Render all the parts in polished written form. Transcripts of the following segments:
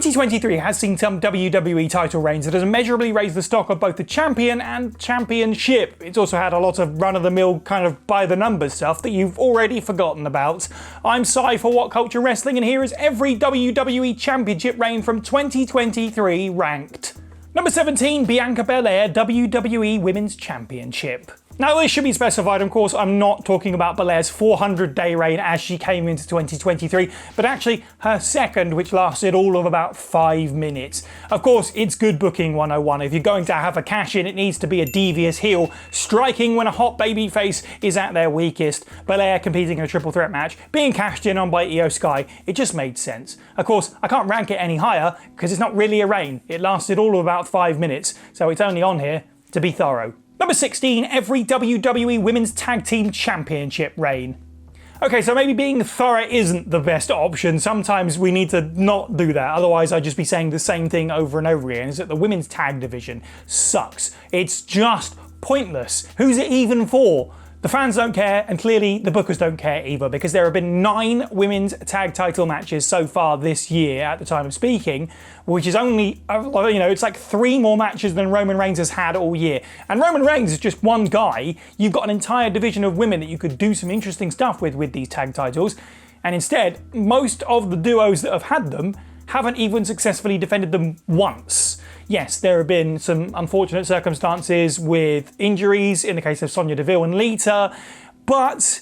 2023 has seen some WWE title reigns that has immeasurably raised the stock of both the champion and championship. It's also had a lot of run-of-the-mill kind of by-the-numbers stuff that you've already forgotten about. I'm Sai for What Culture Wrestling, and here is every WWE championship reign from 2023 ranked. Number 17, Bianca Belair WWE Women's Championship. Now, this should be specified, of course, I'm not talking about Belair's 400-day reign as she came into 2023, but actually her second, which lasted all of about 5 minutes. Of course, it's good booking 101. If you're going to have a cash-in, it needs to be a devious heel, striking when a hot babyface is at their weakest. Belair competing in a triple threat match, being cashed in on by Iyo Sky, it just made sense. Of course, I can't rank it any higher, because it's not really a reign. It lasted all of about 5 minutes, so it's only on here to be thorough. Number 16, every WWE Women's Tag Team Championship reign. Okay, so maybe being thorough isn't the best option. Sometimes we need to not do that, otherwise I'd just be saying the same thing over and over again, is that the women's tag division sucks. It's just pointless. Who's it even for? The fans don't care, and clearly the bookers don't care either, because there have been 9 women's tag title matches so far this year at the time of speaking, which is only, it's like 3 more matches than Roman Reigns has had all year. And Roman Reigns is just one guy. You've got an entire division of women that you could do some interesting stuff with these tag titles, and instead, most of the duos that have had them haven't even successfully defended them once. Yes, there have been some unfortunate circumstances with injuries in the case of Sonya Deville and Lita, but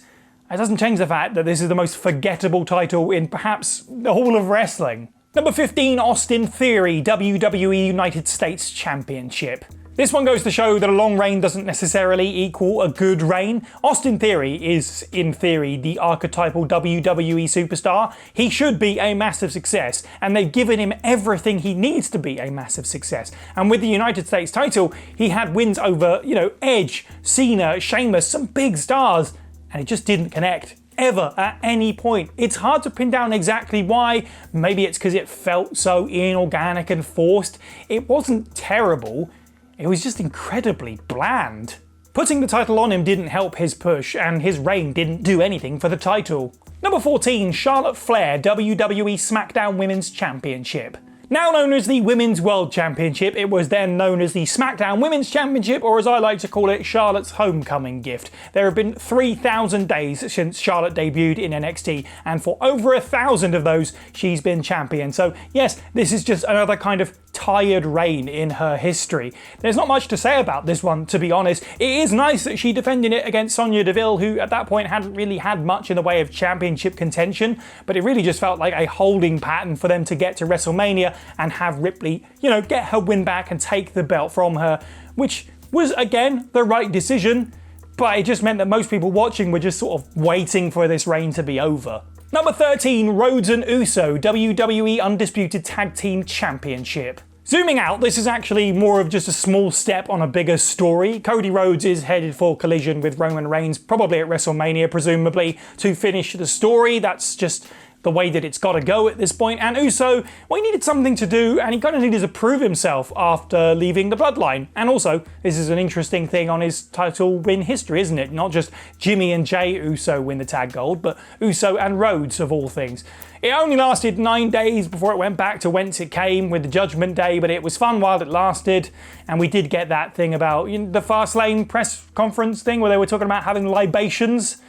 it doesn't change the fact that this is the most forgettable title in perhaps the whole of wrestling. Number 15, Austin Theory WWE United States Championship. This one goes to show that a long reign doesn't necessarily equal a good reign. Austin Theory is, in theory, the archetypal WWE superstar. He should be a massive success, and they've given him everything he needs to be a massive success. And with the United States title, he had wins over, Edge, Cena, Sheamus, some big stars, and it just didn't connect. Ever, at any point. It's hard to pin down exactly why. Maybe it's because it felt so inorganic and forced. It wasn't terrible. It was just incredibly bland. Putting the title on him didn't help his push, and his reign didn't do anything for the title. Number 14, Charlotte Flair WWE SmackDown Women's Championship. Now known as the Women's World Championship, it was then known as the SmackDown Women's Championship, or as I like to call it, Charlotte's homecoming gift. There have been 3,000 days since Charlotte debuted in NXT, and for over 1,000 of those, she's been champion. So yes, this is just another kind of tired reign in her history. There's not much to say about this one, to be honest. It is nice that she defended it against Sonya Deville, who at that point hadn't really had much in the way of championship contention, but it really just felt like a holding pattern for them to get to WrestleMania and have Ripley, get her win back and take the belt from her, which was, again, the right decision, but it just meant that most people watching were just sort of waiting for this reign to be over. Number 13, Rhodes and Uso WWE Undisputed Tag Team Championship. Zooming out, this is actually more of just a small step on a bigger story. Cody Rhodes is headed for collision with Roman Reigns, probably at WrestleMania, presumably, to finish the story. That's just the way that it's got to go at this point. And Uso, well, he needed something to do, and he kind of needed to prove himself after leaving the Bloodline. And also, this is an interesting thing on his title win history, isn't it? Not just Jimmy and Jay Uso win the tag gold, but Uso and Rhodes, of all things. It only lasted 9 days before it went back to whence it came with the Judgment Day, but it was fun while it lasted, and we did get that thing about the Fastlane press conference thing where they were talking about having libations.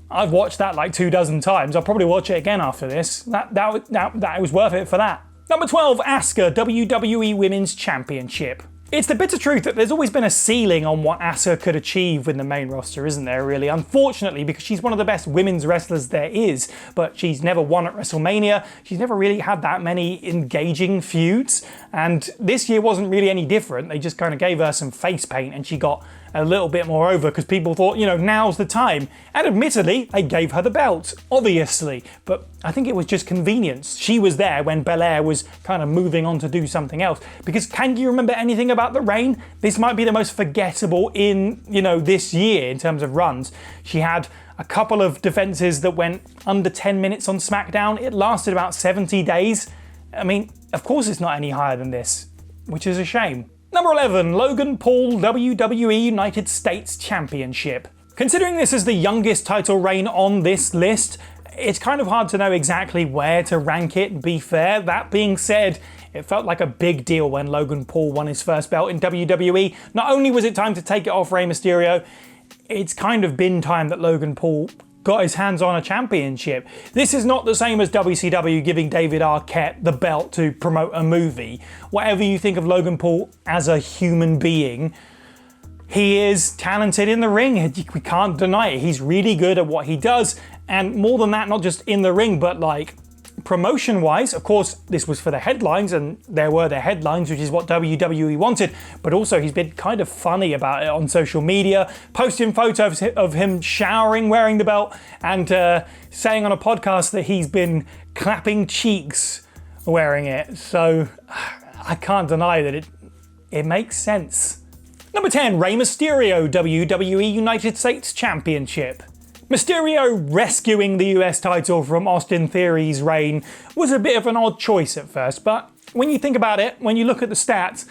I've watched that like 24 times. I'll probably watch it again after this. That was worth it for that. Number 12, Asuka WWE Women's Championship. It's the bitter truth that there's always been a ceiling on what Asuka could achieve with the main roster, isn't there, really? Unfortunately, because she's one of the best women's wrestlers there is, but she's never won at WrestleMania. She's never really had that many engaging feuds, and this year wasn't really any different. They just kind of gave her some face paint and she got a little bit more over because people thought, now's the time. And admittedly, they gave her the belt, obviously, but I think it was just convenience. She was there when Belair was kind of moving on to do something else. Because can you remember anything about the reign? This might be the most forgettable in, this year in terms of runs. She had a couple of defenses that went under 10 minutes on SmackDown. It lasted about 70 days. I mean, of course it's not any higher than this, which is a shame. Number 11, Logan Paul WWE United States Championship. Considering this is the youngest title reign on this list, it's kind of hard to know exactly where to rank it and be fair. That being said, it felt like a big deal when Logan Paul won his first belt in WWE. Not only was it time to take it off Rey Mysterio, it's kind of been time that Logan Paul got his hands on a championship. This is not the same as WCW giving David Arquette the belt to promote a movie. Whatever you think of Logan Paul as a human being, he is talented in the ring. We can't deny it. He's really good at what he does. And more than that, not just in the ring, but like promotion-wise, of course, this was for the headlines, and there were the headlines, which is what WWE wanted, but also he's been kind of funny about it on social media, posting photos of him showering, wearing the belt, and saying on a podcast that he's been clapping cheeks wearing it. So I can't deny that it makes sense. Number 10, Rey Mysterio, WWE United States Championship. Mysterio rescuing the US title from Austin Theory's reign was a bit of an odd choice at first, but when you think about it, when you look at the stats,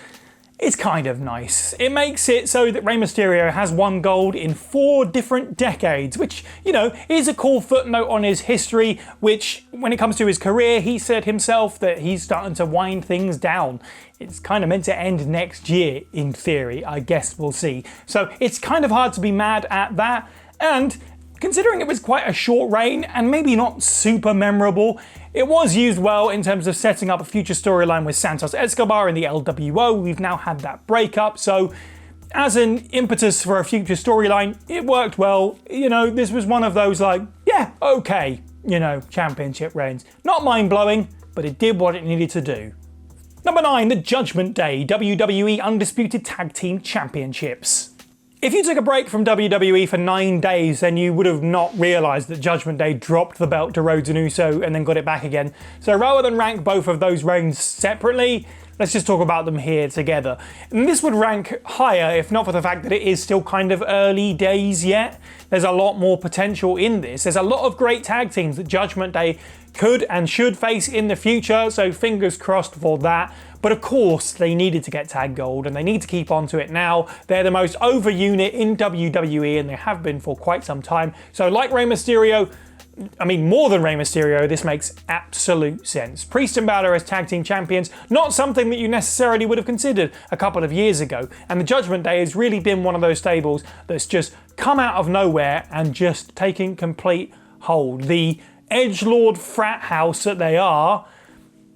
it's kind of nice. It makes it so that Rey Mysterio has won gold in 4 different decades, which, you know, is a cool footnote on his history, which, when it comes to his career, he said himself that he's starting to wind things down. It's kind of meant to end next year, in theory. I guess we'll see. So it's kind of hard to be mad at that, and considering it was quite a short reign and maybe not super memorable, it was used well in terms of setting up a future storyline with Santos Escobar in the LWO. We've now had that breakup, so as an impetus for a future storyline, it worked well. You know, this was one of those like, yeah, okay, you know, championship reigns. Not mind-blowing, but it did what it needed to do. Number 9, the Judgment Day WWE Undisputed Tag Team Championships. If you took a break from WWE for 9 days, then you would have not realised that Judgment Day dropped the belt to Rhodes and Uso and then got it back again. So rather than rank both of those reigns separately, let's just talk about them here together. And this would rank higher if not for the fact that it is still kind of early days yet. There's a lot more potential in this. There's a lot of great tag teams that Judgment Day could and should face in the future, so fingers crossed for that. But of course, they needed to get tag gold and they need to keep on to it now. They're the most over unit in WWE and they have been for quite some time. So like Rey Mysterio, I mean more than Rey Mysterio, this makes absolute sense. Priest and Balor as tag team champions, not something that you necessarily would have considered a couple of years ago. And the Judgment Day has really been one of those stables that's just come out of nowhere and just taken complete hold. The edgelord frat house that they are.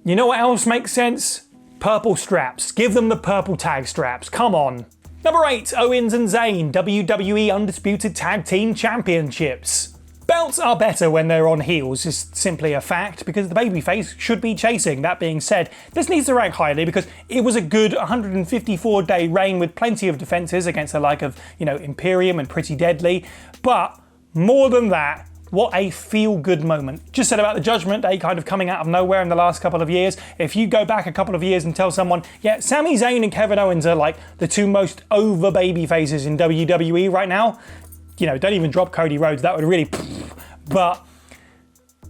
You know what else makes sense? Purple straps. Give them the purple tag straps. Come on. Number 8, Owens and Zayn, WWE Undisputed Tag Team Championships. Belts are better when they're on heels, is simply a fact, because the babyface should be chasing. That being said, this needs to rank highly because it was a good 154-day reign with plenty of defenses against the like of, you know, Imperium and Pretty Deadly. But more than that, what a feel-good moment. Just said about the Judgment Day kind of coming out of nowhere in the last couple of years. If you go back a couple of years and tell someone, yeah, Sami Zayn and Kevin Owens are like the 2 most over baby faces in WWE right now, you know, don't even drop Cody Rhodes, that would really, but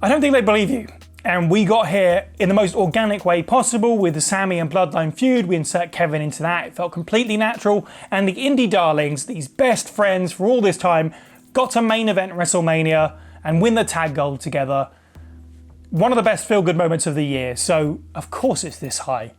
I don't think they believe you. And we got here in the most organic way possible with the Sami and Bloodline feud. We insert Kevin into that. It felt completely natural. And the indie darlings, these best friends for all this time, got to main event WrestleMania and win the tag gold together. One of the best feel-good moments of the year, so of course it's this high.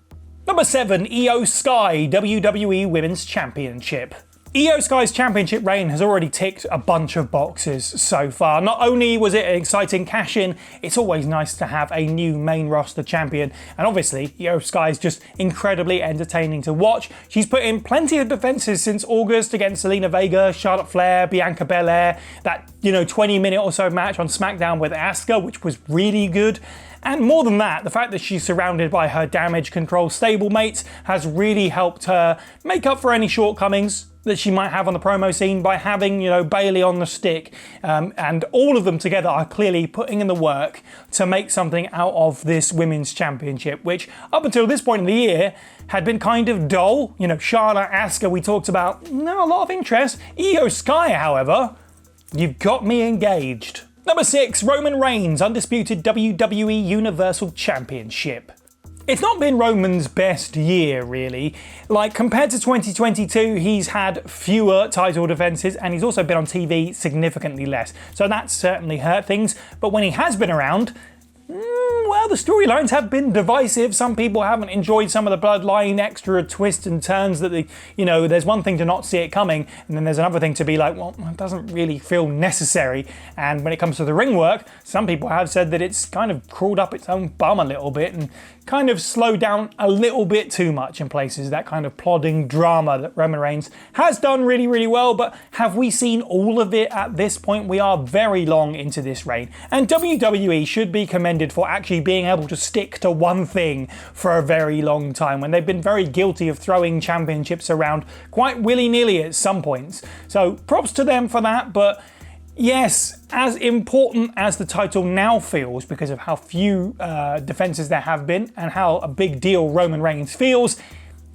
Number 7, Iyo Sky, WWE Women's Championship. Iyo Sky's championship reign has already ticked a bunch of boxes so far. Not only was it an exciting cash-in, it's always nice to have a new main roster champion. And obviously, Iyo Sky is just incredibly entertaining to watch. She's put in plenty of defenses since August against Zelina Vega, Charlotte Flair, Bianca Belair, that, 20-minute or so match on SmackDown with Asuka, which was really good. And more than that, the fact that she's surrounded by her Damage Control stablemates has really helped her make up for any shortcomings that she might have on the promo scene by having, Bayley on the stick. And all of them together are clearly putting in the work to make something out of this Women's Championship, which up until this point in the year had been kind of dull. Charlotte, Asuka, we talked about, not a lot of interest. Iyo Sky, however, you've got me engaged. Number 6, Roman Reigns, Undisputed WWE Universal Championship. It's not been Roman's best year, really. Like, compared to 2022, he's had fewer title defenses and he's also been on TV significantly less. So that's certainly hurt things. But when he has been around, well, the storylines have been divisive. Some people haven't enjoyed some of the bloodline extra twists and turns that there's one thing to not see it coming, and then there's another thing to be like, well, it doesn't really feel necessary. And when it comes to the ring work, some people have said that it's kind of crawled up its own bum a little bit and kind of slowed down a little bit too much in places. That kind of plodding drama that Roman Reigns has done really, really well, but have we seen all of it at this point? We are very long into this reign, and WWE should be commended for actually being able to stick to one thing for a very long time, when they've been very guilty of throwing championships around quite willy-nilly at some points. So props to them for that, but yes, as important as the title now feels because of how few defenses there have been and how a big deal Roman Reigns feels,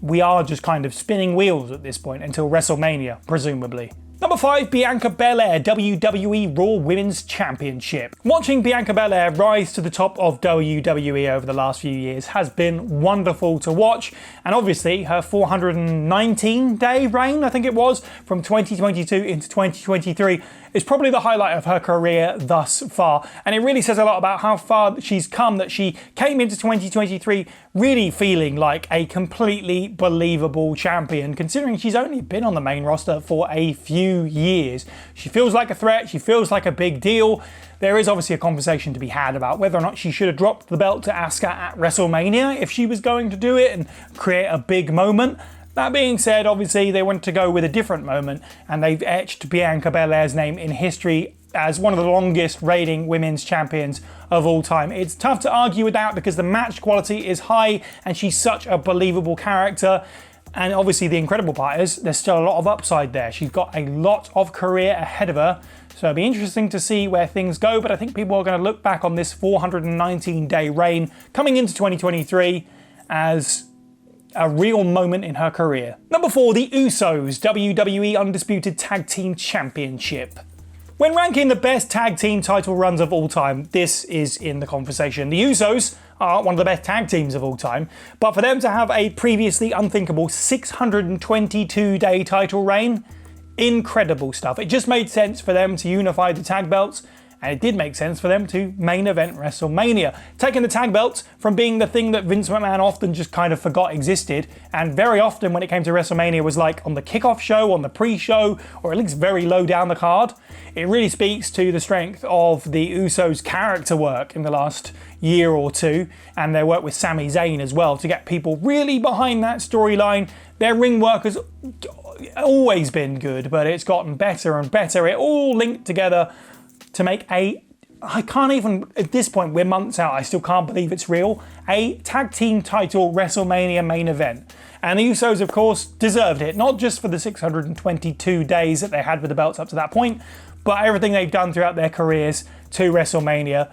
we are just kind of spinning wheels at this point until WrestleMania, presumably. Number 5, Bianca Belair, WWE Raw Women's Championship. Watching Bianca Belair rise to the top of WWE over the last few years has been wonderful to watch, and obviously her 419-day reign, I think it was, from 2022 into 2023 is probably the highlight of her career thus far, and it really says a lot about how far she's come, that she came into 2023 really feeling like a completely believable champion, considering she's only been on the main roster for a few years. She feels like a threat, she feels like a big deal. There is obviously a conversation to be had about whether or not she should have dropped the belt to Asuka at WrestleMania if she was going to do it and create a big moment. That being said, obviously they wanted to go with a different moment, and they've etched Bianca Belair's name in history as one of the longest reigning women's champions of all time. It's tough to argue with that because the match quality is high and she's such a believable character. And obviously the incredible part is there's still a lot of upside there. She's got a lot of career ahead of her. So it'll be interesting to see where things go, but I think people are going to look back on this 419-day reign coming into 2023 as a real moment in her career. Number 4, the Usos, WWE Undisputed Tag Team Championship. When ranking the best tag team title runs of all time, this is in the conversation. The Usos are one of the best tag teams of all time, but for them to have a previously unthinkable 622-day title reign, incredible stuff. It just made sense for them to unify the tag belts, and it did make sense for them to main event WrestleMania, taking the tag belts from being the thing that Vince McMahon often just kind of forgot existed, and very often when it came to WrestleMania was like on the kickoff show, on the pre-show, or at least very low down the card. It really speaks to the strength of the Usos' character work in the last year or two, and their work with Sami Zayn as well, to get people really behind that storyline. Their ring work has always been good, but it's gotten better and better. It all linked together to make I can't even, at this point, we're months out, I still can't believe it's real, a tag team title WrestleMania main event. And the Usos, of course, deserved it, not just for the 622 days that they had with the belts up to that point, but everything they've done throughout their careers to WrestleMania.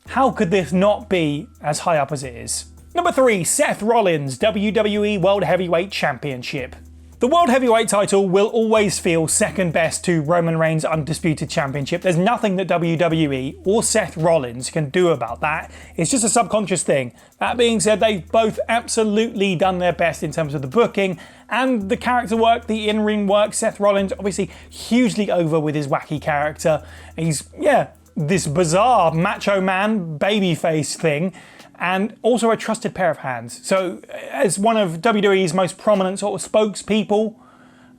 How could this not be as high up as it is? Number 3, Seth Rollins, WWE World Heavyweight Championship. The World Heavyweight title will always feel second best to Roman Reigns' Undisputed Championship. There's nothing that WWE or Seth Rollins can do about that. It's just a subconscious thing. That being said, they've both absolutely done their best in terms of the booking and the character work, the in-ring work. Seth Rollins, obviously hugely over with his wacky character. He's, this bizarre macho man babyface thing, and also a trusted pair of hands. So as one of WWE's most prominent sort of spokespeople,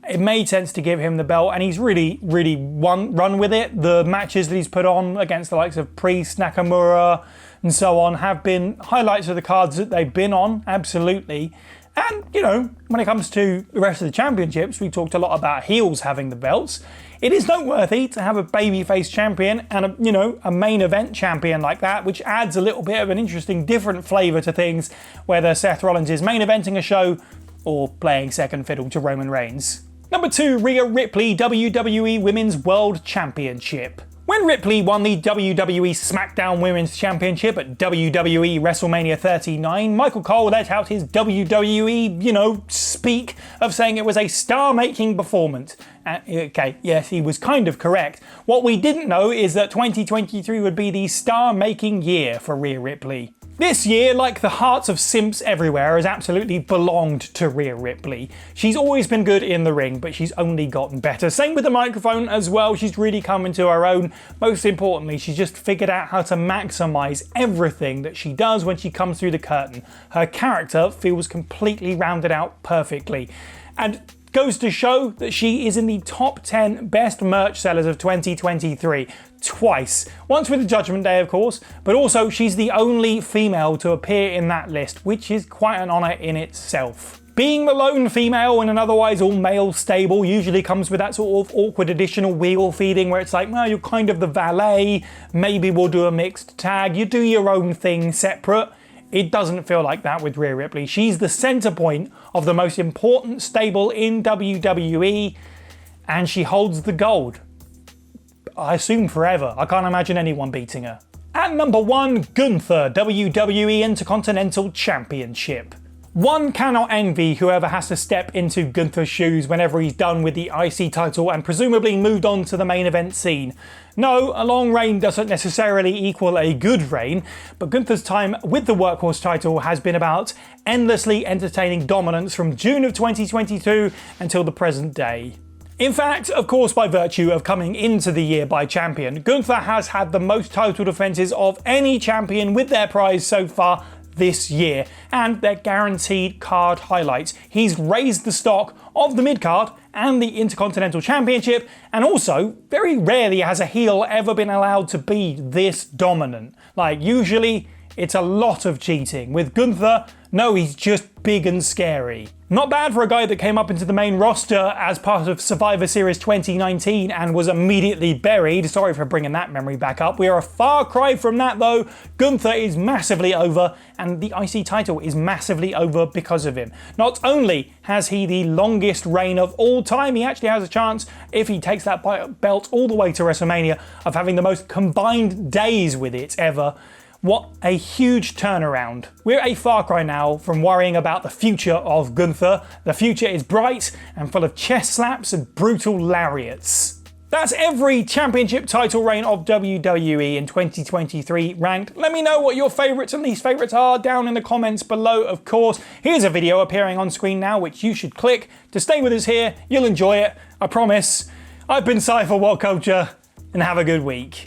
it made sense to give him the belt, and he's really, really run with it. The matches that he's put on against the likes of Priest, Nakamura, and so on have been highlights of the cards that they've been on, absolutely. And, when it comes to the rest of the championships, we talked a lot about heels having the belts. It is noteworthy to have a babyface champion and a main event champion like that, which adds a little bit of an interesting, different flavour to things, whether Seth Rollins is main eventing a show or playing second fiddle to Roman Reigns. Number 2, Rhea Ripley, WWE Women's World Championship. When Ripley won the WWE SmackDown Women's Championship at WWE WrestleMania 39, Michael Cole let out his WWE, speak of saying it was a star-making performance. Okay, yes, he was kind of correct. What we didn't know is that 2023 would be the star-making year for Rhea Ripley. This year, like the hearts of simps everywhere, has absolutely belonged to Rhea Ripley. She's always been good in the ring, but she's only gotten better. Same with the microphone as well, she's really come into her own. Most importantly, she's just figured out how to maximise everything that she does when she comes through the curtain. Her character feels completely rounded out perfectly. And goes to show that she is in the top 10 best merch sellers of 2023 twice. Once with the Judgment Day, of course, but also she's the only female to appear in that list, which is quite an honour in itself. Being the lone female in an otherwise all-male stable usually comes with that sort of awkward additional wheel feeding where it's like, well, you're kind of the valet, maybe we'll do a mixed tag, you do your own thing separate. It doesn't feel like that with Rhea Ripley. She's the centre point of the most important stable in WWE, and she holds the gold. I assume forever. I can't imagine anyone beating her. At number 1, Gunther, WWE Intercontinental Championship. One cannot envy whoever has to step into Gunther's shoes whenever he's done with the IC title and presumably moved on to the main event scene. No, a long reign doesn't necessarily equal a good reign, but Gunther's time with the workhorse title has been about endlessly entertaining dominance from June of 2022 until the present day. In fact, of course, by virtue of coming into the year by champion, Gunther has had the most title defences of any champion with their prize so far this year, and their guaranteed card highlights. He's raised the stock of the mid-card and the Intercontinental Championship, and also, very rarely has a heel ever been allowed to be this dominant. Like, usually, it's a lot of cheating. With Gunther, no, he's just big and scary. Not bad for a guy that came up into the main roster as part of Survivor Series 2019 and was immediately buried. Sorry for bringing that memory back up. We are a far cry from that though. Gunther is massively over, and the IC title is massively over because of him. Not only has he the longest reign of all time, he actually has a chance, if he takes that belt all the way to WrestleMania, of having the most combined days with it ever. What a huge turnaround. We're a far cry now from worrying about the future of Gunther. The future is bright and full of chest slaps and brutal lariats. That's every championship title reign of WWE in 2023 ranked. Let me know what your favourites and least favourites are down in the comments below, of course. Here's a video appearing on screen now which you should click to stay with us here. You'll enjoy it, I promise. I've been Cy for What Culture, and have a good week.